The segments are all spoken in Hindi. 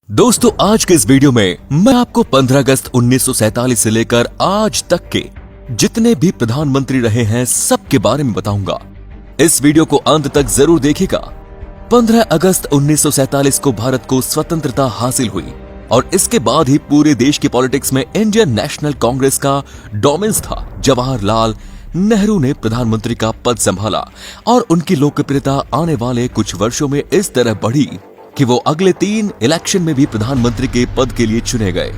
दोस्तों आज के इस वीडियो में मैं आपको 15 अगस्त 1947 से लेकर आज तक के जितने भी प्रधानमंत्री रहे हैं सबके बारे में बताऊंगा। इस वीडियो को अंत तक जरूर देखिएगा। 15 अगस्त 1947 को भारत को स्वतंत्रता हासिल हुई और इसके बाद ही पूरे देश की पॉलिटिक्स में इंडियन नेशनल कांग्रेस का डोमिनेंस था। जवाहरलाल नेहरू ने प्रधानमंत्री का पद संभाला और उनकी लोकप्रियता आने वाले कुछ वर्षों में इस तरह बढ़ी कि वो अगले 3 इलेक्शन में भी प्रधानमंत्री के पद के लिए चुने गए।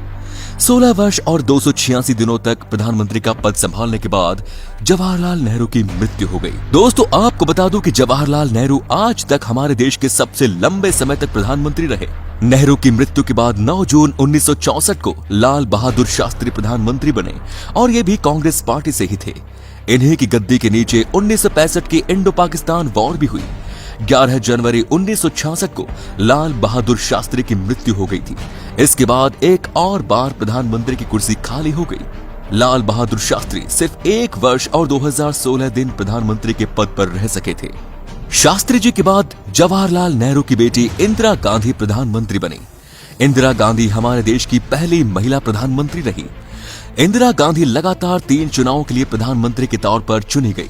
16 वर्ष और 286 दिनों तक प्रधानमंत्री का पद संभालने के बाद जवाहरलाल नेहरू की मृत्यु हो गई। दोस्तों आपको बता दूं कि जवाहरलाल नेहरू आज तक हमारे देश के सबसे लंबे समय तक प्रधानमंत्री रहे। नेहरू की मृत्यु के बाद 9 जून 1964 को लाल बहादुर शास्त्री प्रधानमंत्री बने और ये भी कांग्रेस पार्टी से ही थे। इन्हीं की गद्दी के नीचे 1965 की इंडो पाकिस्तान वॉर भी हुई। 11 जनवरी 1966 को लाल बहादुर शास्त्री की मृत्यु हो गई थी। इसके बाद एक और बार प्रधानमंत्री की कुर्सी खाली हो गई। लाल बहादुर शास्त्री सिर्फ 1 वर्ष और 2016 दिन प्रधानमंत्री के पद पर रह सके थे। शास्त्री जी के बाद जवाहरलाल नेहरू की बेटी इंदिरा गांधी प्रधानमंत्री बनी। इंदिरा गांधी हमारे देश की पहली महिला प्रधानमंत्री रही। इंदिरा गांधी लगातार 3 चुनावों के लिए प्रधानमंत्री के तौर पर चुनी गई।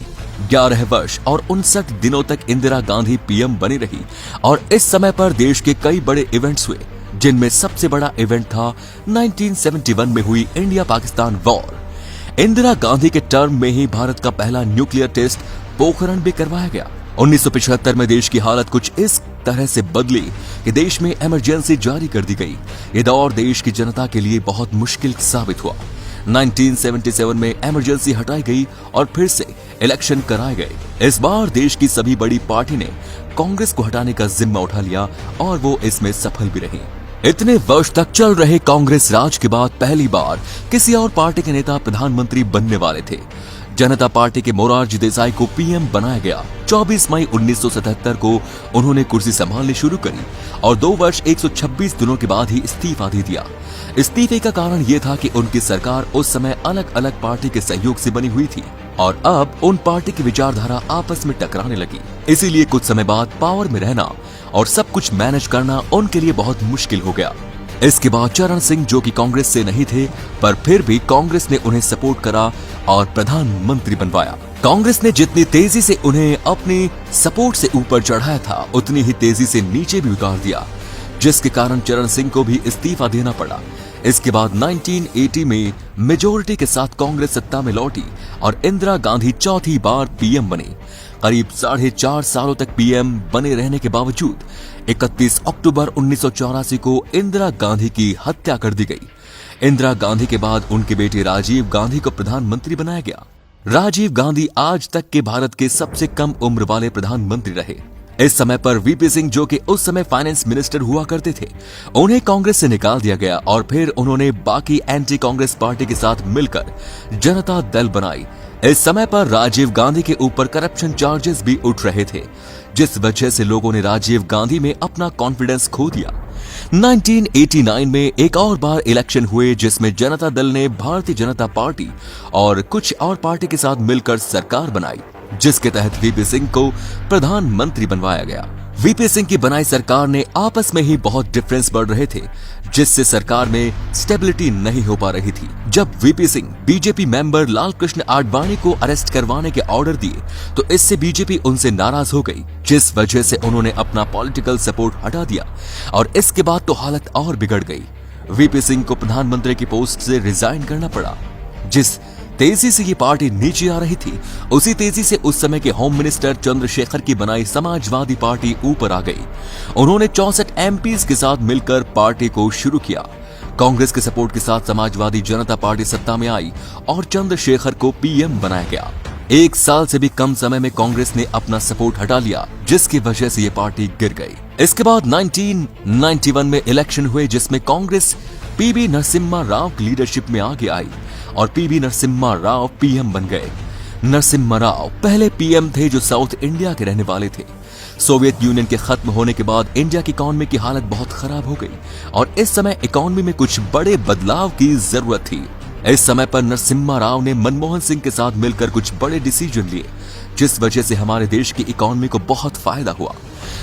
11 वर्ष और 59 दिनों तक इंदिरा गांधी पीएम बनी रही और इस समय पर देश के कई बड़े इवेंट्स हुए, जिनमें सबसे बड़ा इवेंट था 1971 में हुई इंडिया पाकिस्तान वॉर। इंदिरा गांधी के टर्म में ही भारत का पहला न्यूक्लियर टेस्ट पोखरण भी करवाया गया। 1975 में देश की हालत कुछ इस तरह से बदली कि देश में इमरजेंसी जारी कर दी गई। ये दौर देश की जनता के लिए बहुत मुश्किल साबित हुआ। 1977 में इमरजेंसी हटाई गई और फिर से इलेक्शन कराए गए। इस बार देश की सभी बड़ी पार्टी ने कांग्रेस को हटाने का जिम्मा उठा लिया और वो इसमें सफल भी रही। इतने वर्ष तक चल रहे कांग्रेस राज के बाद पहली बार किसी और पार्टी के नेता प्रधानमंत्री बनने वाले थे। जनता पार्टी के मोरारजी देसाई को पीएम बनाया गया। 24 मई 1977 को उन्होंने कुर्सी संभालनी शुरू करी और 2 वर्ष 126 दिनों के बाद ही इस्तीफा दे दिया। इस्तीफे का कारण यह था कि उनकी सरकार उस समय अलग अलग पार्टी के सहयोग से बनी हुई थी और अब उन पार्टी की विचारधारा आपस में टकराने लगी। इसीलिए कुछ समय बाद पावर में रहना और सब कुछ मैनेज करना उनके लिए बहुत मुश्किल हो गया। इसके बाद चरण सिंह, जो कि कांग्रेस से नहीं थे, पर फिर भी कांग्रेस ने उन्हें सपोर्ट करा और प्रधानमंत्री बनवाया। कांग्रेस ने जितनी तेजी से उन्हें अपनी सपोर्ट से ऊपर चढ़ाया था, उतनी ही तेजी से नीचे भी उतार दिया, जिसके कारण चरण सिंह को भी इस्तीफा देना पड़ा। इसके बाद 1980 में मेजोरिटी के साथ कांग्रेस सत्ता में लौटी और इंदिरा गांधी चौथी बार पीएम बनी। करीब 4.5 सालों तक पीएम बने रहने के बावजूद 31 अक्टूबर 1984 को इंदिरा गांधी की हत्या कर दी गई। इंदिरा गांधी के बाद उनके बेटे राजीव गांधी को प्रधानमंत्री बनाया गया। राजीव गांधी आज तक के भारत के सबसे कम उम्र वाले प्रधानमंत्री रहे। इस समय पर वीपी सिंह, जो कि उस समय फाइनेंस मिनिस्टर हुआ करते थे, उन्हें कांग्रेस से निकाल दिया गया और फिर उन्होंने बाकी एंटी कांग्रेस पार्टी के साथ मिलकर जनता दल बनाई। इस समय पर राजीव गांधी के ऊपर करप्शन चार्जेस भी उठ रहे थे, जिस वजह से लोगों ने राजीव गांधी में अपना कॉन्फिडेंस खो दिया। 1989 में एक और बार इलेक्शन हुए, जिसमें जनता दल ने भारतीय जनता पार्टी और कुछ और पार्टी के साथ मिलकर सरकार बनाई, जिसके तहत वीपी सिंह को प्रधानमंत्री बनवाया गया। वीपी सिंह की बनाई सरकार ने आपस में ही बहुत डिफरेंस बढ़ रहे थे, जिससे सरकार में स्टेबिलिटी नहीं हो पा रही थी। जब VP Singh BJP member Lal Krishna Advani को अरेस्ट करवाने के ऑर्डर दिए तो इससे बीजेपी उनसे नाराज हो गई, जिस वजह से उन्होंने अपना पॉलिटिकल सपोर्ट हटा दिया और इसके बाद तो हालत और बिगड़ गई। वीपी सिंह को प्रधानमंत्री की पोस्ट से रिजाइन करना पड़ा। जिस तेजी से ये पार्टी नीचे आ रही थी, उसी तेजी से उस समय के होम मिनिस्टर चंद्रशेखर की बनाई समाजवादी पार्टी ऊपर आ गई। उन्होंने 64 एमपीज के साथ मिलकर पार्टी को शुरू किया। कांग्रेस के सपोर्ट के साथ समाजवादी जनता पार्टी सत्ता में आई और चंद्रशेखर को पीएम बनाया गया। 1 साल से भी कम समय में कांग्रेस ने अपना सपोर्ट हटा लिया, जिसकी वजह से ये पार्टी गिर गई। इसके बाद 1991 में इलेक्शन हुए, जिसमें कांग्रेस पीवी नरसिम्हा राव की लीडरशिप में आगे आई और पीवी नरसिम्हा राव पीएम बन गए। नरसिम्हा राव पहले पीएम थे जो साउथ इंडिया के रहने वाले थे। सोवियत यूनियन के खत्म होने के बाद इंडिया की इकोनॉमी की हालत बहुत खराब हो गई और इस समय इकोनॉमी में कुछ बड़े बदलाव की जरूरत थी। इस समय पर नरसिम्हा राव ने मनमोहन सिंह के साथ मिलकर कुछ बड़े डिसीजन लिए, जिस वजह से हमारे देश की इकोनॉमी को बहुत फायदा हुआ।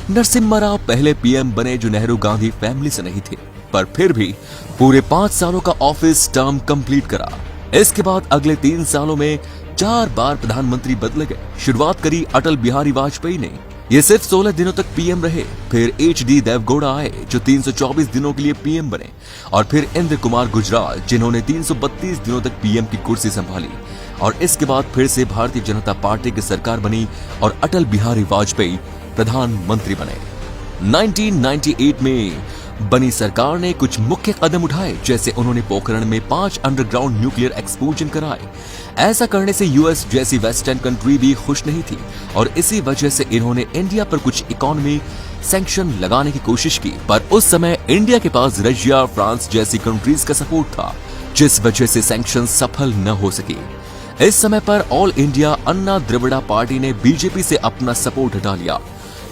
नरसिम्हा राव पहले पीएम बने जो नेहरू गांधी फैमिली से नहीं थे। पर फिर भी पूरे 5 सालों का ऑफिस टर्म कंप्लीट करा। इसके बाद अगले 3 सालों में 4 बार प्रधानमंत्री बदले गए। शुरुआत करी अटल बिहारी वाजपेयी ने, ये सिर्फ 16 दिनों तक पीएम रहे। फिर HD देवगौड़ा आए जो 324 दिनों के लिए पीएम बने, और फिर इंद्र कुमार गुजराल जिन्होंने 332 दिनों तक पीएम की कुर्सी संभाली। और इसके बाद फिर से भारतीय जनता पार्टी की सरकार बनी और अटल बिहारी वाजपेयी प्रधानमंत्री बने। 1998 में बनी सरकार ने कुछ मुख्य कदम उठाए, जैसे उन्होंने पोखरण में 5 अंडरग्राउंड न्यूक्लियर एक्सप्लोजन कराए। ऐसा करने से यूएस जैसी वेस्टर्न कंट्री भी खुश नहीं थी, और इसी वजह से इन्होंने इंडिया पर कुछ इकोनॉमी सैंक्शन लगाने की कोशिश की। पर उस समय इंडिया के पास रशिया, फ्रांस जैसी कंट्रीज का सपोर्ट था, जिस वजह से सैंक्शन सफल न हो सके। इस समय पर ऑल इंडिया अन्ना द्रविड़ा पार्टी ने बीजेपी से अपना सपोर्ट हटा लिया,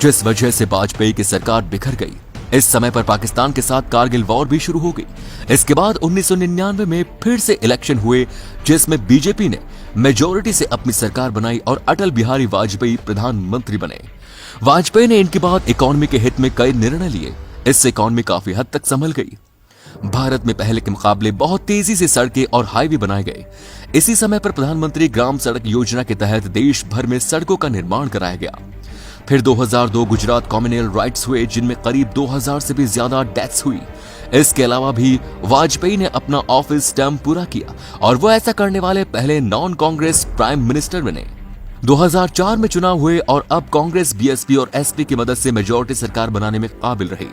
जिस वजह से वाजपेयी की सरकार बिखर गई। इस समय पर पाकिस्तान के साथ कारगिल वॉर भी शुरू हो गई। इसके बाद 1999 में फिर से इलेक्शन हुए, जिसमें बीजेपी ने मेजोरिटी से अपनी सरकार बनाई और अटल बिहारी वाजपेयी प्रधानमंत्री बने। वाजपेयी ने इनके बाद इकोनॉमी के हित में कई निर्णय लिए। इससे इकोनॉमी काफी हद तक संभल गई। भारत में पहले के मुकाबले बहुत तेजी से सड़कें और हाईवे बनाए गए। इसी समय पर प्रधानमंत्री ग्राम सड़क योजना के तहत देश भर में सड़कों का निर्माण कराया गया। फिर 2002 गुजरात कॉम्युनल राइट्स हुए, जिनमें करीब 2000 से भी ज्यादा डेथ्स हुई। इसके अलावा भी वाजपेयी ने अपना ऑफिस टर्म पूरा किया, और वो ऐसा करने वाले पहले नॉन कांग्रेस प्राइम मिनिस्टर बने। 2004 में चुनाव हुए और अब कांग्रेस बीएसपी और एसपी की मदद से मेजॉरिटी सरकार बनाने में काबिल रही,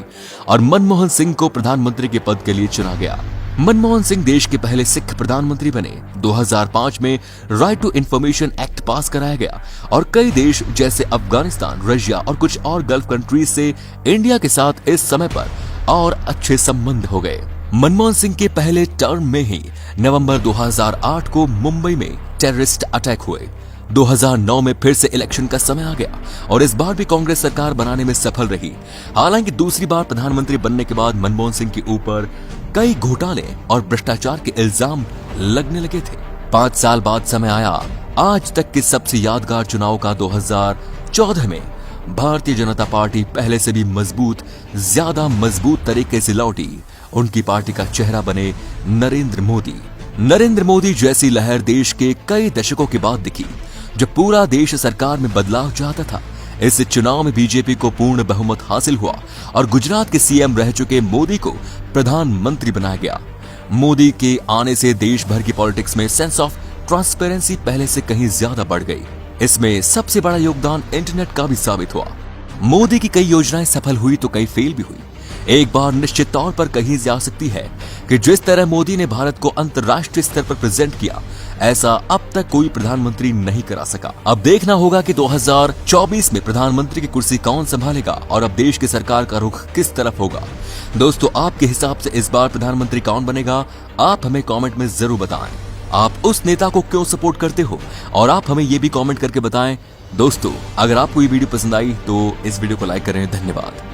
और मनमोहन सिंह को प्रधानमंत्री के पद के लिए चुना गया। मनमोहन सिंह देश के पहले सिख प्रधानमंत्री बने। 2005 में right to information act pass कराया गया, और कई देश जैसे अफगानिस्तान, रशिया और कुछ और गल्फ कंट्रीज से इंडिया के साथ इस समय पर और अच्छे संबंध हो गए। मनमोहन सिंह के पहले टर्म में ही नवंबर 2008 को मुंबई में टेररिस्ट अटैक हुए। 2009 में फिर से इलेक्शन का समय आ गया, और इस बार भी कांग्रेस सरकार बनाने में सफल रही। हालांकि दूसरी बार प्रधानमंत्री बनने के बाद मनमोहन सिंह के ऊपर कई घोटाले और भ्रष्टाचार के इल्जाम लगने लगे थे। 5 साल बाद समय आया आज तक के सबसे यादगार चुनाव का। 2014 में भारतीय जनता पार्टी पहले से भी ज्यादा मजबूत तरीके से लौटी। उनकी पार्टी का चेहरा बने नरेंद्र मोदी। नरेंद्र मोदी जैसी लहर देश के कई दशकों के बाद दिखी, जब पूरा देश सरकार में बदलाव चाहता था। इस चुनाव में बीजेपी को पूर्ण बहुमत हासिल हुआ, और गुजरात के सीएम रह चुके मोदी को प्रधानमंत्री बनाया गया। मोदी के आने से देश भर की पॉलिटिक्स में सेंस ऑफ ट्रांसपेरेंसी पहले से कहीं ज्यादा बढ़ गई। इसमें सबसे बड़ा योगदान इंटरनेट का भी साबित हुआ। मोदी की कई योजनाएं सफल हुई तो कई फेल भी हुई। एक बार निश्चित तौर पर कही जा सकती है कि जिस तरह मोदी ने भारत को अंतर्राष्ट्रीय स्तर पर प्रेजेंट किया, ऐसा अब तक कोई प्रधानमंत्री नहीं करा सका। अब देखना होगा कि 2024 में प्रधानमंत्री की कुर्सी कौन संभालेगा, और अब देश की सरकार का रुख किस तरफ होगा। दोस्तों, आपके हिसाब से इस बार प्रधानमंत्री कौन बनेगा? आप हमें कमेंट में जरूर बताएं। आप उस नेता को क्यों सपोर्ट करते हो, और आप हमें ये भी कमेंट करके बताएं। दोस्तों, अगर आपको ये वीडियो पसंद आई तो इस वीडियो को लाइक करें। धन्यवाद।